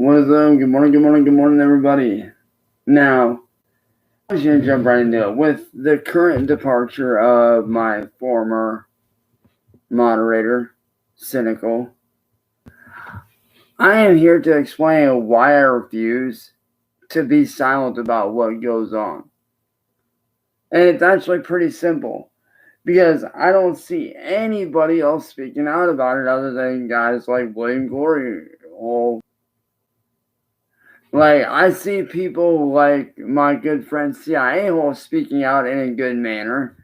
What is up? Good morning, everybody. Now, I'm just going to jump right into it. With the current departure of my former moderator, Cynical, I am here to explain why I refuse to be silent about what goes on. And it's actually pretty simple, because I don't see anybody else speaking out about it other than guys like William Glory. Like, I see people like my good friend CIA Hole speaking out in a good manner.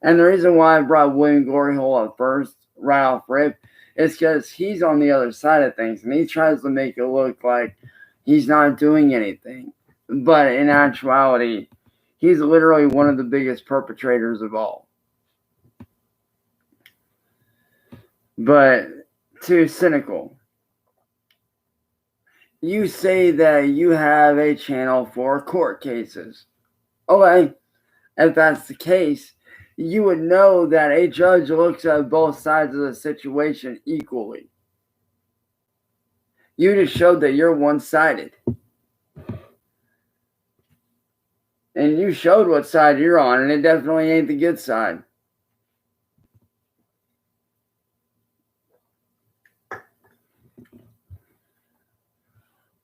And the reason why I brought William Glory Hole up first, right off rip, is because he's on the other side of things. And he tries to make it look like he's not doing anything. But in actuality, he's literally one of the biggest perpetrators of all. But to Cynical, you say that you have a channel for court cases. Okay, if that's the case, you would know that a judge looks at both sides of the situation equally. You just showed that you're one-sided. And you showed what side you're on, and it definitely ain't the good side.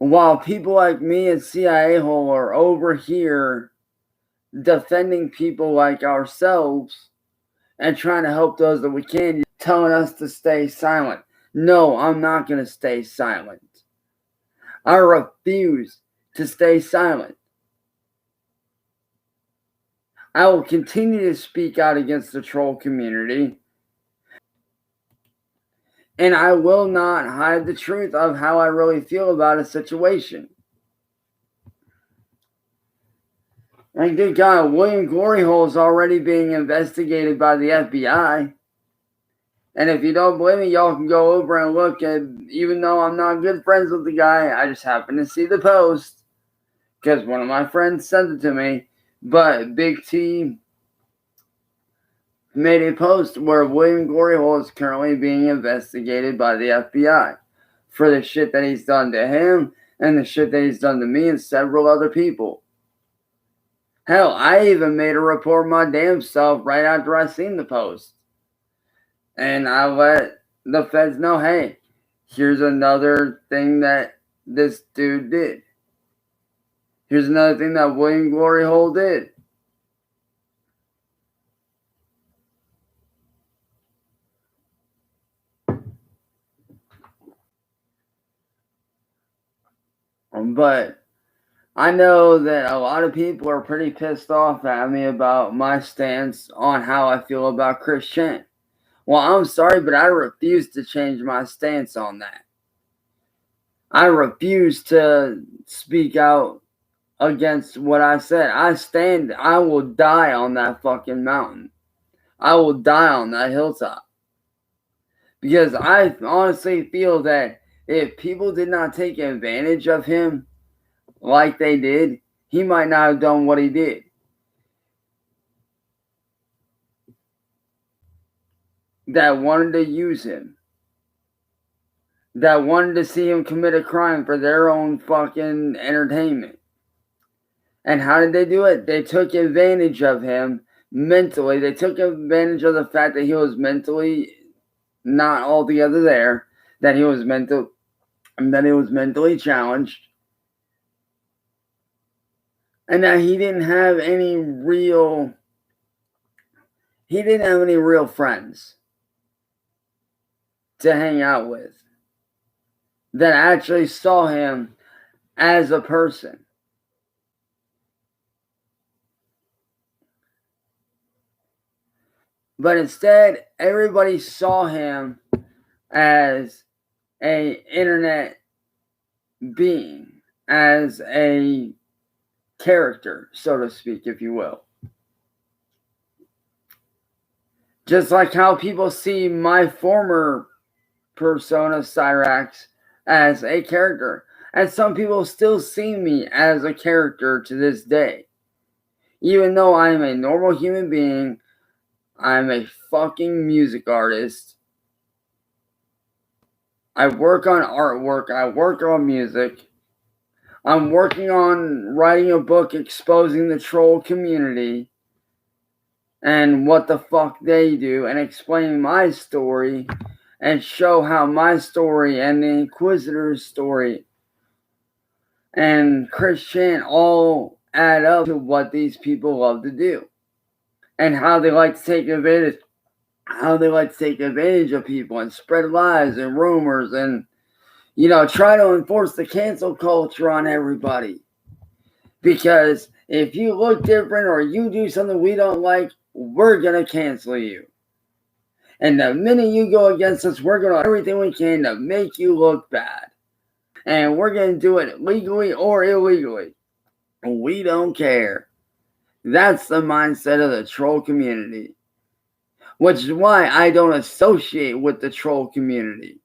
While people like me and CIA Hole are over here defending people like ourselves and trying to help those that we can, you're telling us to stay silent. No, I'm not going to stay silent. I refuse to stay silent. I will continue to speak out against the troll community. And I will not hide the truth of how I really feel about a situation. And good God, William Glory Hole is already being investigated by the FBI. And if you don't believe me, y'all can go over and look at, even though I'm not good friends with the guy, I just happened to see the post because one of my friends sent it to me. But Big T made a post where William Glory Hole is currently being investigated by the FBI for the shit that he's done to him and the shit that he's done to me and several other people. Hell, I even made a report my damn self right after I seen the post. And I let the feds know, hey, here's another thing that this dude did. Here's another thing that William Glory Hole did. But I know that a lot of people are pretty pissed off at me about my stance on how I feel about Chris Chan. Well, I'm sorry, but I refuse to change my stance on that. I refuse to speak out against what I said. I will die on that fucking mountain. I will die on that hilltop. Because I honestly feel that if people did not take advantage of him like they did, he might not have done what he did. That wanted to use him. That wanted to see him commit a crime for their own fucking entertainment. And how did they do it? They took advantage of him mentally. They took advantage of the fact that he was mentally not altogether there, that he was mentally challenged, and that he didn't have any real friends to hang out with that actually saw him as a person. But instead, everybody saw him as an internet being, as a character, so to speak, if you will. Just like how people see my former persona, Cyraxx, as a character. And some people still see me as a character to this day. Even though I am a normal human being, I'm a fucking music artist. I work on artwork. I work on music. I'm working on writing a book exposing the troll community and what the fuck they do, and explaining my story and show how my story and the Inquisitor's story and Christian all add up to what these people love to do, and how they like to take advantage of people and spread lies and rumors and, you know, try to enforce the cancel culture on everybody. Because if you look different or you do something we don't like, we're going to cancel you. And the minute you go against us, we're going to do everything we can to make you look bad. And we're going to do it legally or illegally. We don't care. That's the mindset of the troll community. Which is why I don't associate with the troll community.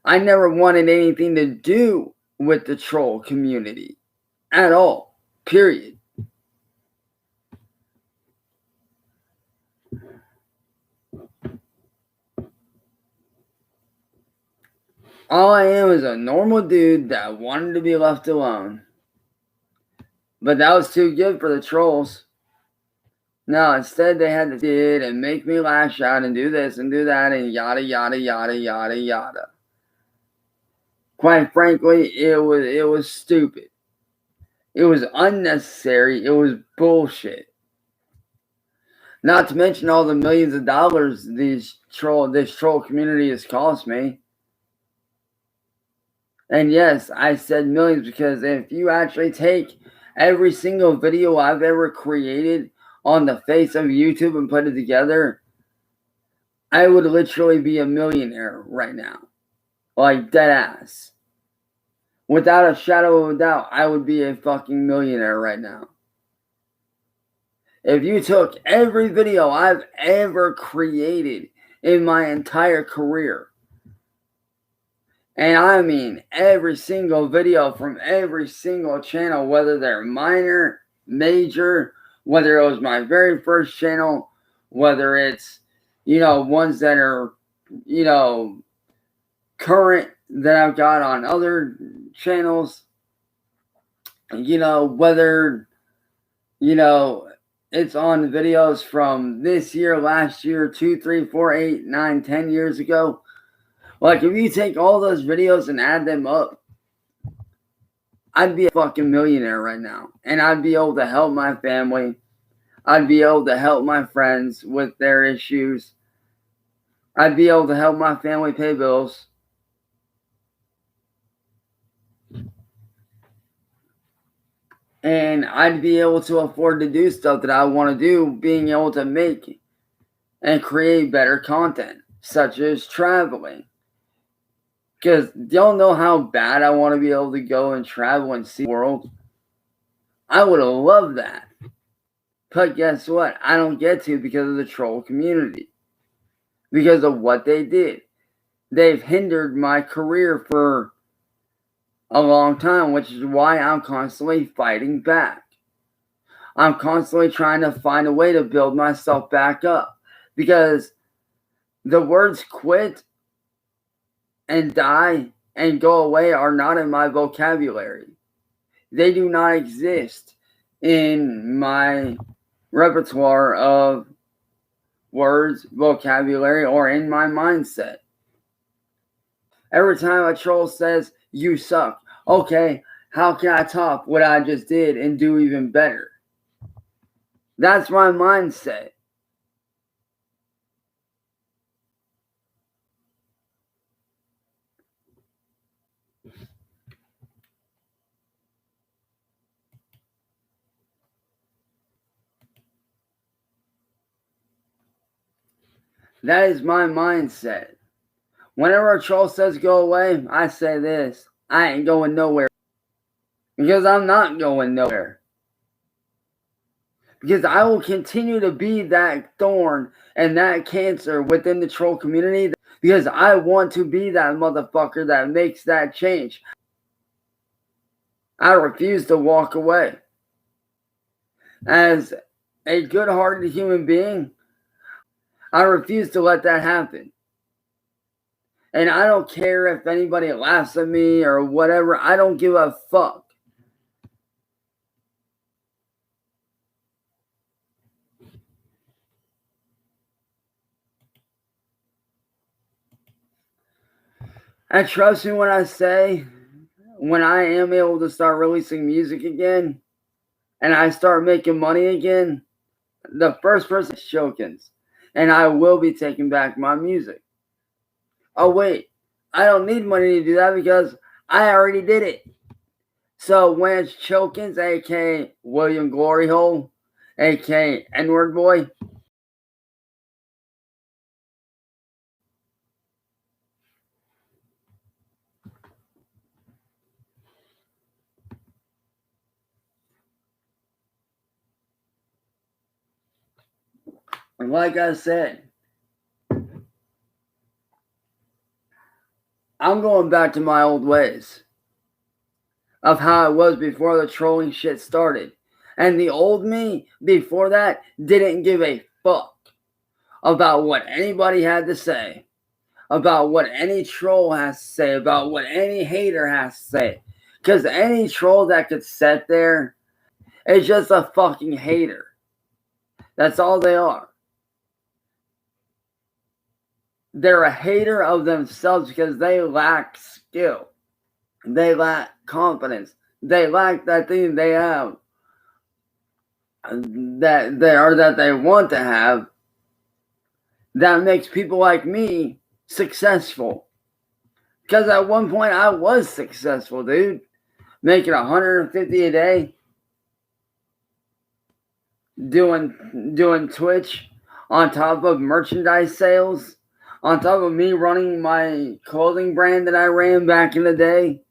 I never wanted anything to do with the troll community at all, period. All I am is a normal dude that wanted to be left alone. But that was too good for the trolls. No, instead they had to do and make me lash out and do this and do that and yada, yada, yada, yada, yada. Quite frankly, it was stupid. It was unnecessary. It was bullshit. Not to mention all the millions of dollars this troll community has cost me. And yes, I said millions because if you actually take every single video I've ever created on the face of YouTube and put it together, I would literally be a millionaire right now. Like, dead ass. Without a shadow of a doubt, I would be a fucking millionaire right now. If you took every video I've ever created in my entire career, and I mean every single video from every single channel, whether they're minor, major, whether it was my very first channel, whether it's, you know, ones that are, you know, current that I've got on other channels, you know, whether, you know, it's on videos from this year, last year, 2, 3, 4, 8, 9, 10 years ago. Like, if you take all those videos and add them up, I'd be a fucking millionaire right now. And I'd be able to help my family. I'd be able to help my friends with their issues. I'd be able to help my family pay bills. And I'd be able to afford to do stuff that I want to do, being able to make and create better content, such as traveling. Because y'all know how bad I want to be able to go and travel and see the world. I would have loved that. But guess what? I don't get to because of the troll community. Because of what they did. They've hindered my career for a long time, which is why I'm constantly fighting back. I'm constantly trying to find a way to build myself back up. Because the words quit and die and go away are not in my vocabulary. They do not exist in my repertoire of words, vocabulary, or in my mindset. Every time a troll says, "You suck," okay, how can I top what I just did and do even better? That's my mindset. That is my mindset. Whenever a troll says go away, I say this: I ain't going nowhere. Because I'm not going nowhere. Because I will continue to be that thorn and that cancer within the troll community. Because I want to be that motherfucker that makes that change. I refuse to walk away. As a good-hearted human being, I refuse to let that happen. And I don't care if anybody laughs at me or whatever. I don't give a fuck. And trust me when I say, when I am able to start releasing music again and I start making money again, the first person is Chokins. And I will be taking back my music. Oh, wait. I don't need money to do that because I already did it. So when it's Chokins, aka William Gloryhole, aka WordBoi, and like I said, I'm going back to my old ways of how it was before the trolling shit started. And the old me before that didn't give a fuck about what anybody had to say, about what any troll has to say, about what any hater has to say. Because any troll that could sit there is just a fucking hater. That's all they are. They're a hater of themselves because they lack skill. They lack confidence. They lack that thing they have that they want to have that makes people like me successful. Because at one point I was successful, dude. Making $150 a day. Doing Twitch on top of merchandise sales. On top of me running my clothing brand that I ran back in the day.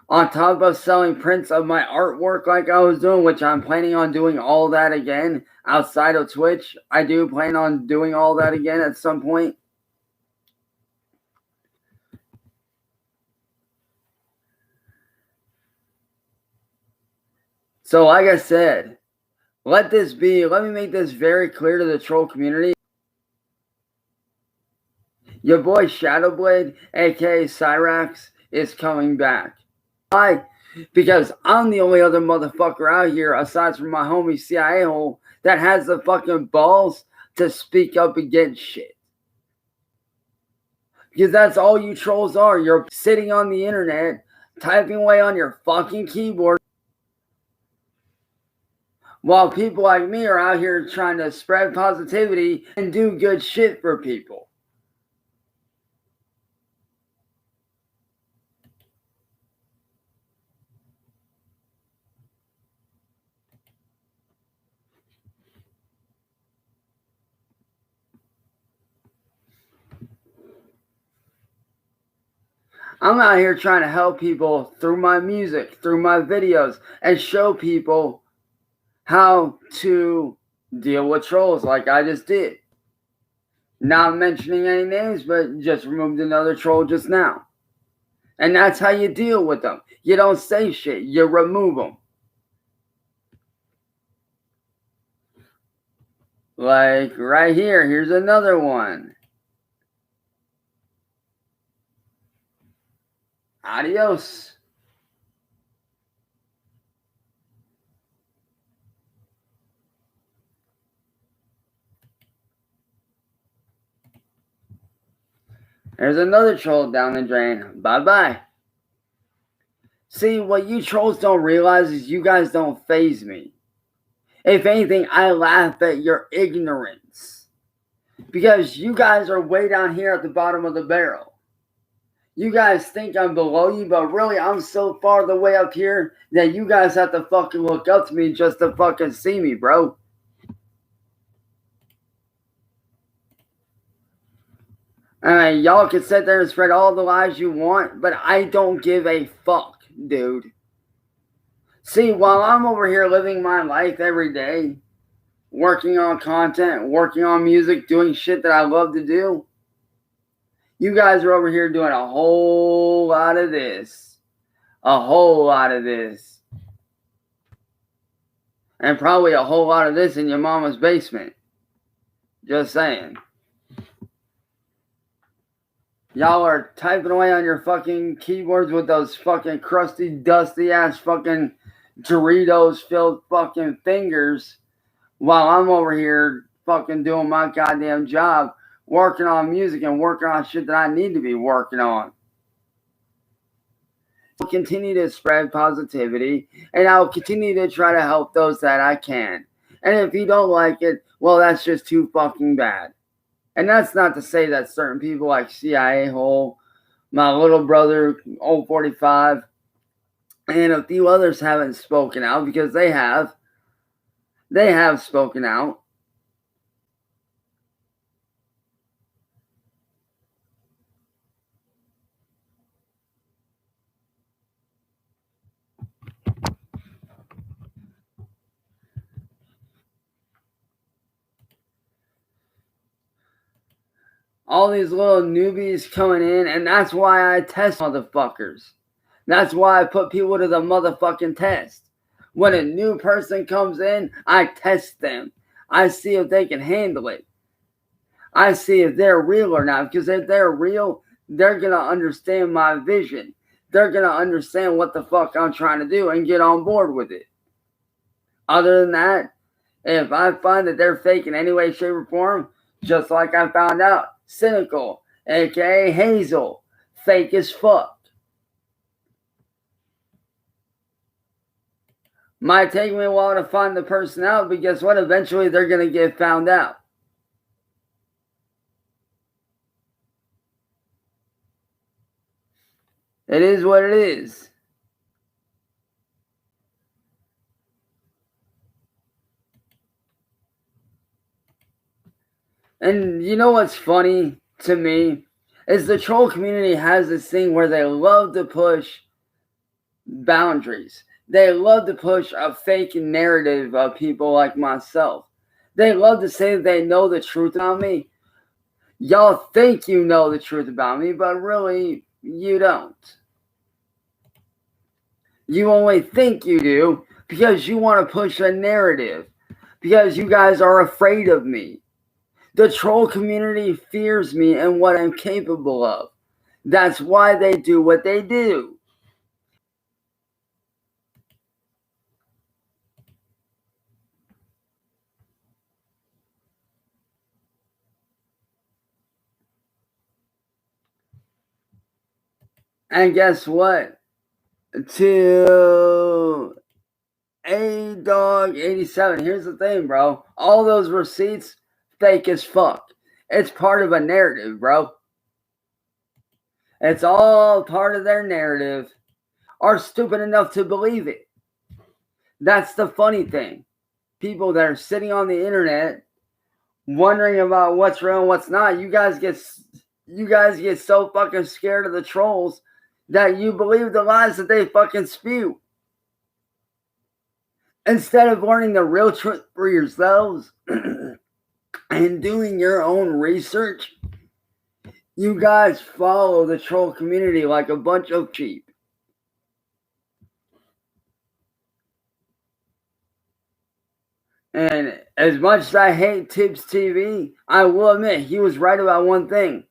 On top of selling prints of my artwork like I was doing, which I'm planning on doing all that again outside of Twitch. I do plan on doing all that again at some point. So like I said, let me make this very clear to the troll community. Your boy Shadowblade, aka Cyraxx, is coming back. Why? Because I'm the only other motherfucker out here, aside from my homie CIA hole, that has the fucking balls to speak up against shit. Because that's all you trolls are. You're sitting on the internet, typing away on your fucking keyboard, while people like me are out here trying to spread positivity and do good shit for people. I'm out here trying to help people through my music, through my videos, and show people how to deal with trolls like I just did. Not mentioning any names, but just removed another troll just now. And that's how you deal with them. You don't say shit, you remove them. Like right here, here's another one. Adios. There's another troll down the drain. Bye-bye. See, what you trolls don't realize is you guys don't faze me. If anything, I laugh at your ignorance. Because you guys are way down here at the bottom of the barrel. You guys think I'm below you, but really I'm so far the way up here that you guys have to fucking look up to me just to fucking see me, bro. Y'all can sit there and spread all the lies you want, but I don't give a fuck, dude. See, while I'm over here living my life every day, working on content, working on music, doing shit that I love to do, you guys are over here doing a whole lot of this. A whole lot of this. And probably a whole lot of this in your mama's basement. Just saying. Y'all are typing away on your fucking keyboards with those fucking crusty, dusty ass fucking Doritos filled fucking fingers while I'm over here fucking doing my goddamn job, working on music and working on shit that I need to be working on. I'll continue to spread positivity, and I'll continue to try to help those that I can. And if you don't like it, well, that's just too fucking bad. And that's not to say that certain people like CIA Hole, my little brother, Old 45, and a few others haven't spoken out, because they have. They have spoken out. All these little newbies coming in, and that's why I test motherfuckers. That's why I put people to the motherfucking test. When a new person comes in, I test them. I see if they can handle it. I see if they're real or not, because if they're real, they're going to understand my vision. They're going to understand what the fuck I'm trying to do and get on board with it. Other than that, if I find that they're fake in any way, shape, or form, just like I found out, Cynical, aka Hazel, fake as fuck. Might take me a while to find the person out, but guess what? Eventually they're going to get found out. It is what it is. And you know what's funny to me is the troll community has this thing where they love to push boundaries. They love to push a fake narrative of people like myself. They love to say that they know the truth about me. Y'all think you know the truth about me, but really, you don't. You only think you do because you want to push a narrative, because you guys are afraid of me. The troll community fears me and what I'm capable of. That's why they do what they do. And guess what? To A-Dog87, here's the thing, bro. All those receipts, fake as fuck. It's part of a narrative, bro. It's all part of their narrative. Are stupid enough to believe it. That's the funny thing. People that are sitting on the internet wondering about what's real and what's not. You guys get so fucking scared of the trolls that you believe the lies that they fucking spew. Instead of learning the real truth for yourselves and doing your own research, you guys follow the troll community like a bunch of sheep. And as much as I hate Tibbs TV, I will admit he was right about one thing.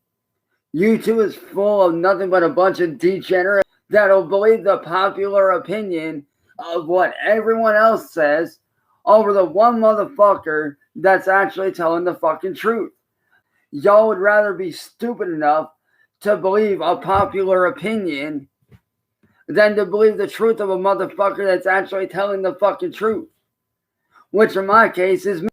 YouTube is full of nothing but a bunch of degenerates that'll believe the popular opinion of what everyone else says over the one motherfucker that's actually telling the fucking truth. Y'all would rather be stupid enough to believe a popular opinion than to believe the truth of a motherfucker that's actually telling the fucking truth. Which in my case is me.